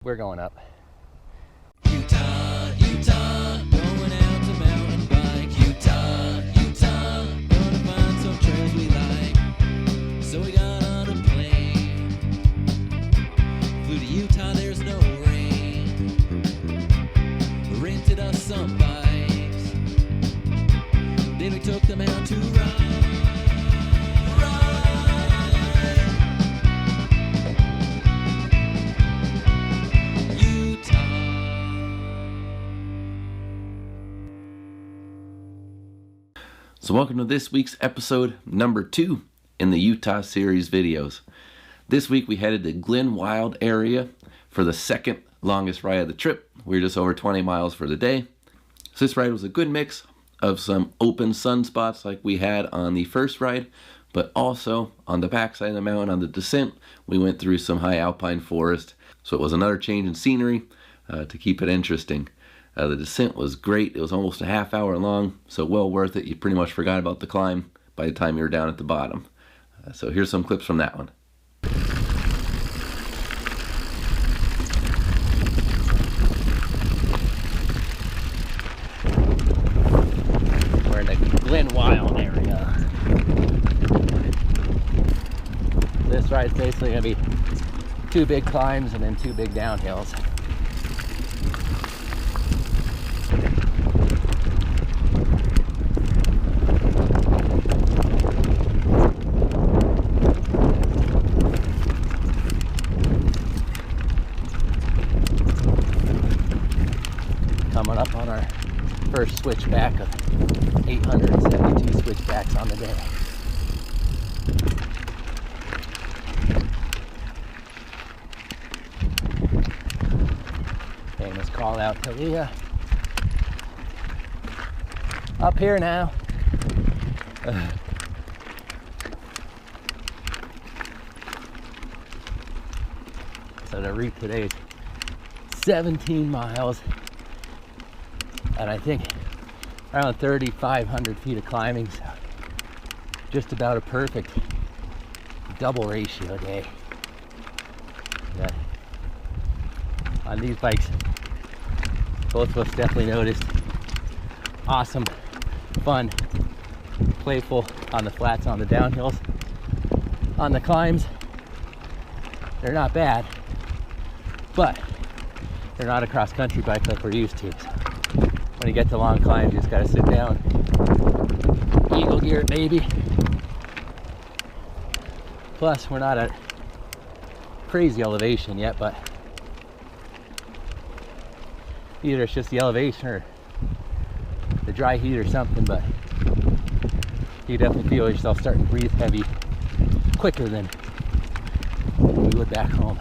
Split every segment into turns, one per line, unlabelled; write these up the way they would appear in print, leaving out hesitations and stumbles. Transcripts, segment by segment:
We're going up.
Utah, Utah, going out to mountain bike. Utah, Utah, gonna find some trails we like. So we got on a plane, flew to Utah, there's no rain. Rented us some bikes, then we took them out to ride.
So welcome to this week's episode number 2 in the Utah series videos. This week we headed to Glenwild area for the second longest ride of the trip. We were just over 20 miles for the day. So this ride was a good mix of some open sunspots like we had on the first ride, but also on the backside of the mountain on the descent, we went through some high alpine forest. So it was another change in scenery to keep it interesting. The descent was great. It was almost a half hour long, so well worth it. You pretty much forgot about the climb by the time you were down at the bottom. So here's some clips from that one.
We're in the Glenwild area. This ride's basically going to be 2 big climbs and then 2 big downhills. Coming up on our first switchback of 872 switchbacks on the day. Famous call out to Leah. Up here now. So the route today is 17 miles. And I think around 3,500 feet of climbing, so just about a perfect double ratio day. Yeah. On these bikes, both of us definitely noticed awesome, fun, playful on the flats, on the downhills. On the climbs, they're not bad, but they're not a cross-country bike like we're used to. So when you get to long climbs, you just gotta sit down, eagle gear it maybe. Plus, we're not at crazy elevation yet, but either it's just the elevation or the dry heat or something, but you definitely feel yourself starting to breathe heavy quicker than we would back home.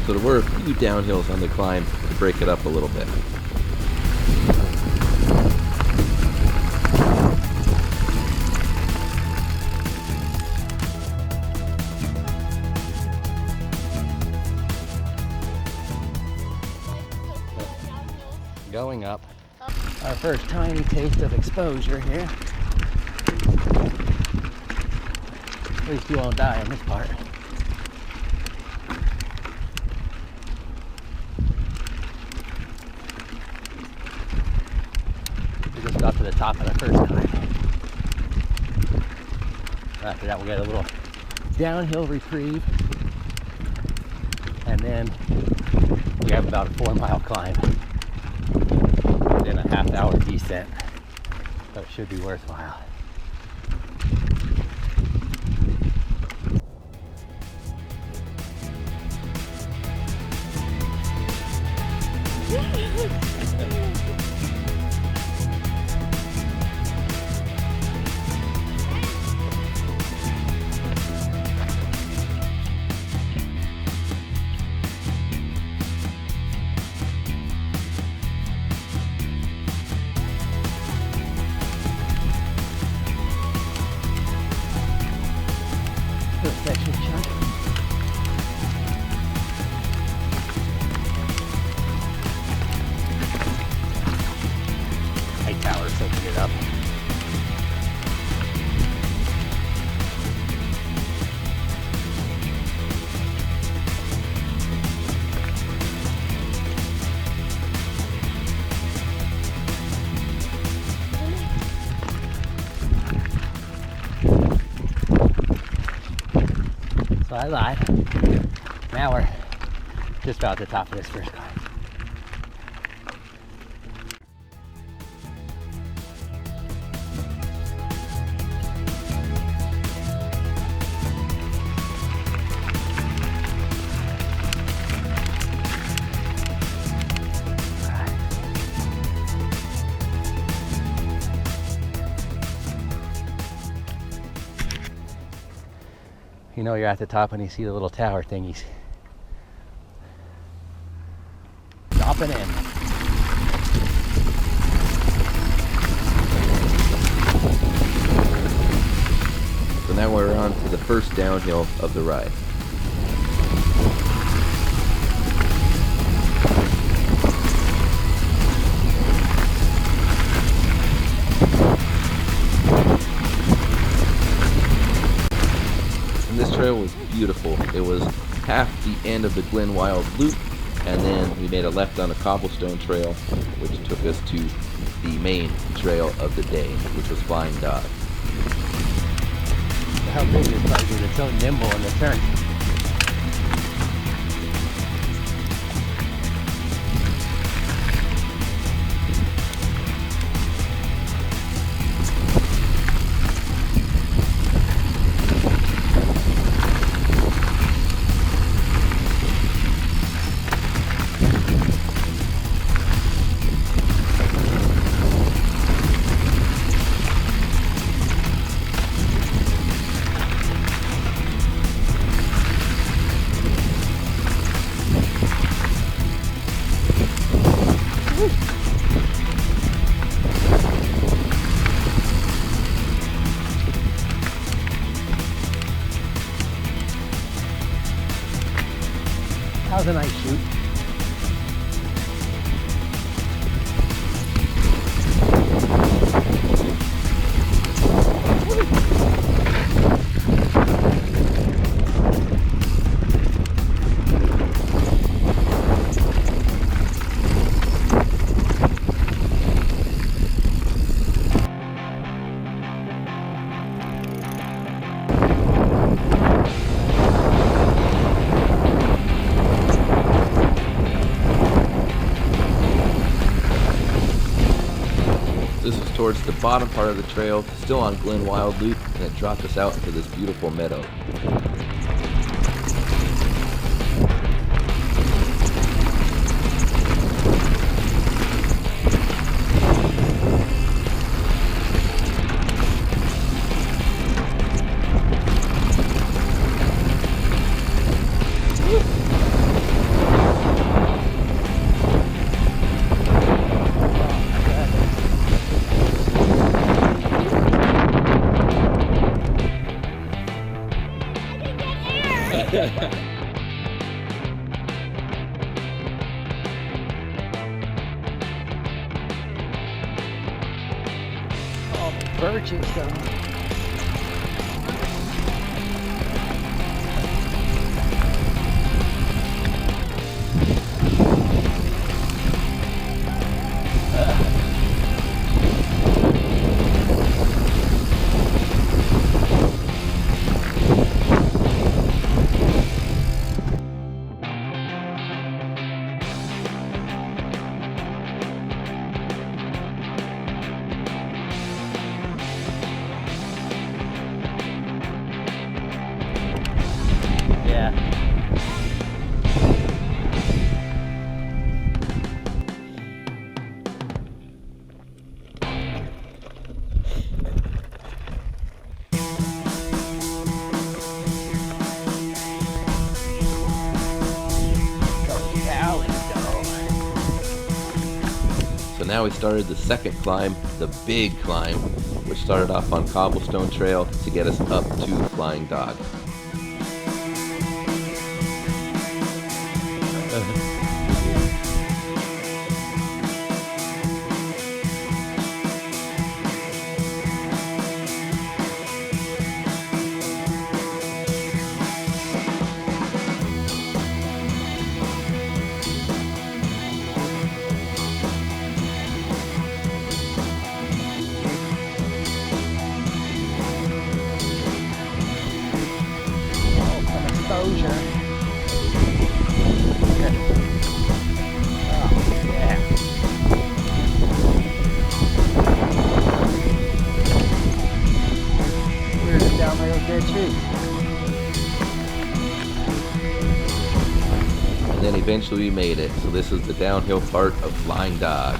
So there were a few downhills on the climb to break it up a little bit.
Going up. Our first tiny taste of exposure here. At least you won't die on this part. We just got to the top of the first climb. After that, we'll get a little downhill reprieve. And then we have about a 4-mile climb. In a half-hour descent, so it should be worthwhile. So I lied. Now we're just about at the top of this first climb. You know you're at the top when you see the little tower thingies. Dropping in.
So now we're on to the first downhill of the ride. And this trail was beautiful. It was half the end of the Glenwild loop, and then we made a left on a cobblestone trail, which took us to the main trail of the day, which was Flying Dog.
How big this bike is, it's so nimble in the turn. How's a nice shoot?
This was towards the bottom part of the trail, still on Glenwild Loop, and it dropped us out into this beautiful meadow.
All the birches gone. Yeah.
So now we started the second climb, the big climb, which started off on Cobblestone Trail to get us up to Flying Dog.
exposure. Oh, yeah. We're just down by those dead trees.
And then eventually we made it. So this is the downhill part of Flying Dog.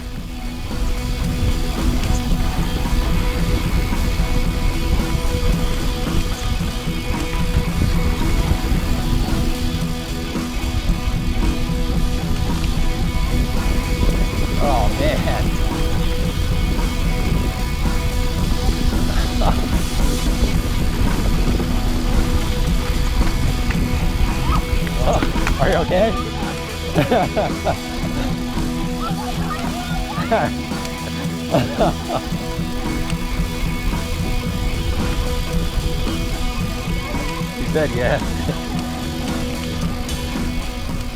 Oh man. Oh, are you okay? He said yes.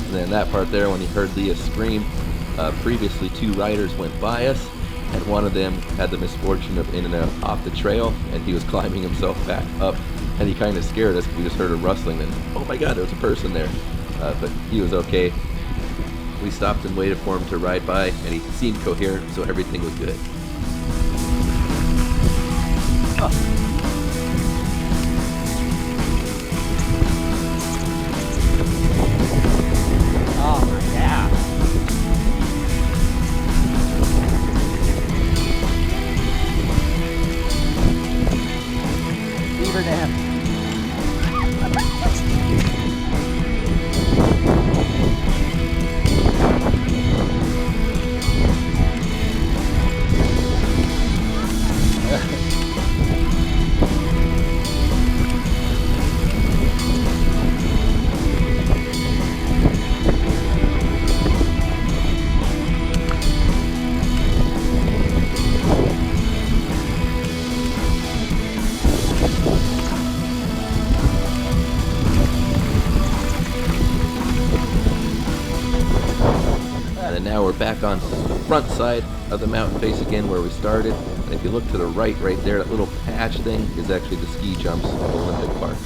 And then that part there, when he heard Leah scream, previously 2 riders went by us, and one of them had the misfortune of in and out off the trail, and he was climbing himself back up, and he kind of scared us. We just heard a rustling, and oh my god, there was a person there. But he was okay. We stopped and waited for him to ride by, and he seemed coherent, so everything was good.
Oh my god. Beaver Dam.
And now we're back on the front side of the mountain face again where we started. And if you look to the right there, that little patch thing is actually the ski jumps of Olympic Park.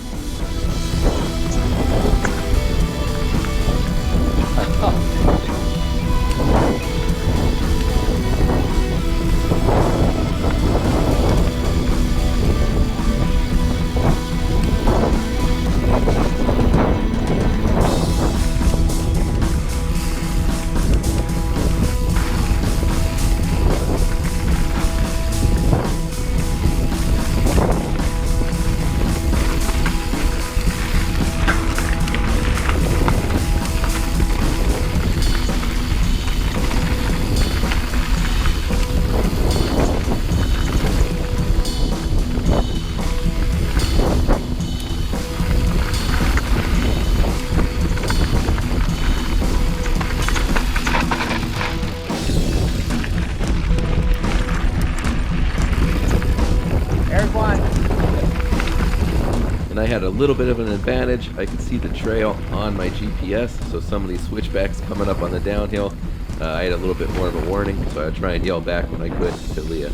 I had a little bit of an advantage. I could see the trail on my GPS, so some of these switchbacks coming up on the downhill, I had a little bit more of a warning, so I'd try and yell back when I could to Leah.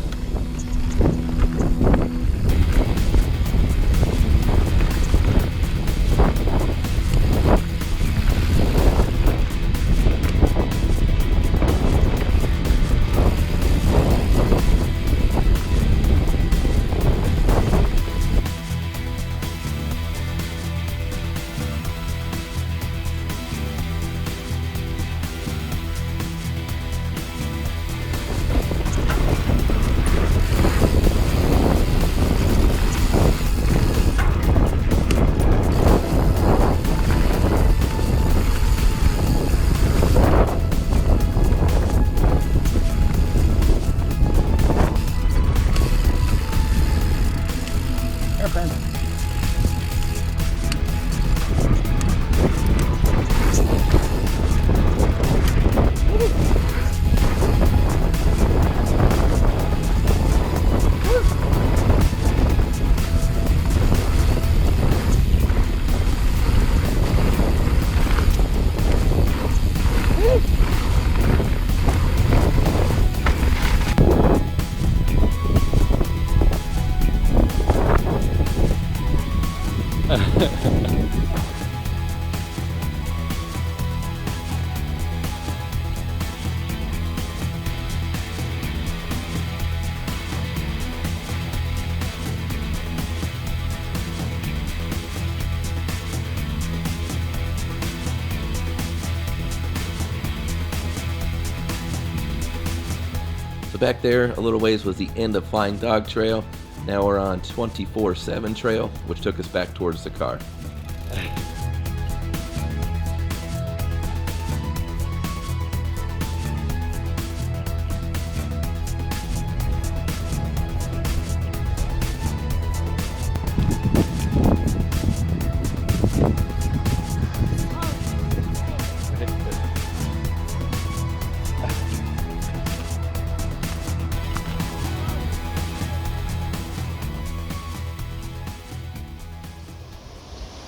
So back there a little ways was the end of Flying Dog Trail. Now we're on 24/7 Trail, which took us back towards the car.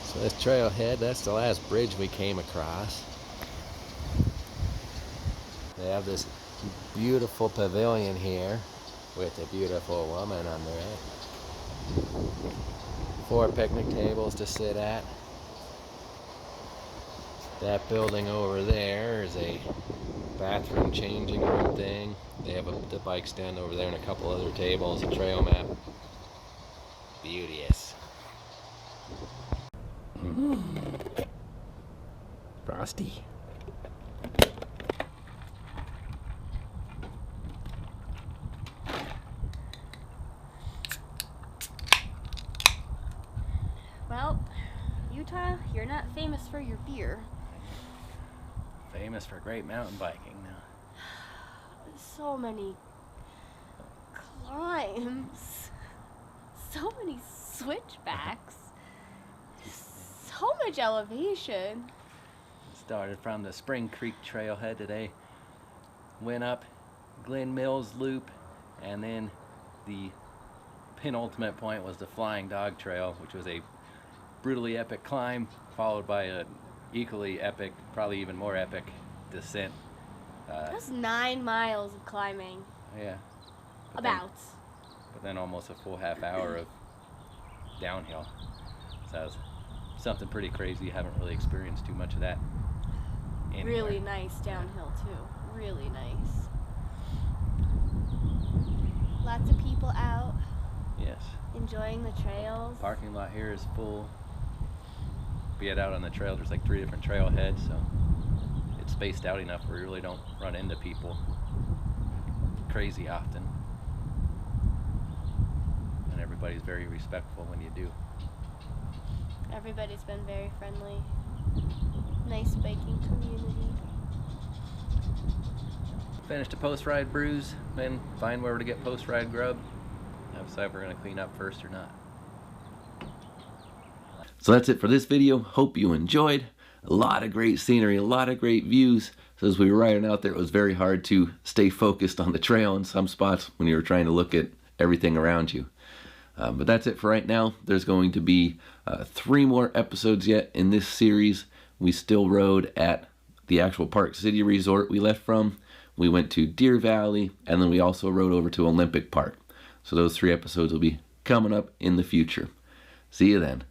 So this Trailhead, that's the last bridge we came across. They have this beautiful pavilion here with a beautiful woman under it. 4 picnic tables to sit at. That building over there is a bathroom changing room thing. They have the bike stand over there and a couple other tables, a trail map. Beauteous. Frosty.
Well, Utah, you're not famous for your beer.
Famous for great mountain biking now.
So many climbs, so many switchbacks, so much elevation.
Started from the Spring Creek Trailhead today, went up Glen Mills Loop, and then the penultimate point was the Flying Dog Trail, which was a brutally epic climb, followed by a equally epic, probably even more epic descent.
That's 9 miles of climbing.
Yeah. But then almost a full half hour of downhill. So that was something pretty crazy. Haven't really experienced too much of that anywhere.
Really nice downhill too. Really nice. Lots of people out.
Yes.
Enjoying the trails.
Parking lot here is full. We get out on the trail, there's like 3 different trailheads, so it's spaced out enough where you really don't run into people crazy often. And everybody's very respectful when you do.
Everybody's been very friendly. Nice biking community.
Finished a post-ride brews, then find where to get post-ride grub. I'll decide if we're going to clean up first or not.
So that's it for this video. Hope you enjoyed. A lot of great scenery, a lot of great views. So as we were riding out there, it was very hard to stay focused on the trail in some spots when you were trying to look at everything around you. But that's it for right now. There's going to be 3 more episodes yet in this series. We still rode at the actual Park City Resort we left from. We went to Deer Valley, and then we also rode over to Olympic Park. So those 3 episodes will be coming up in the future. See you then.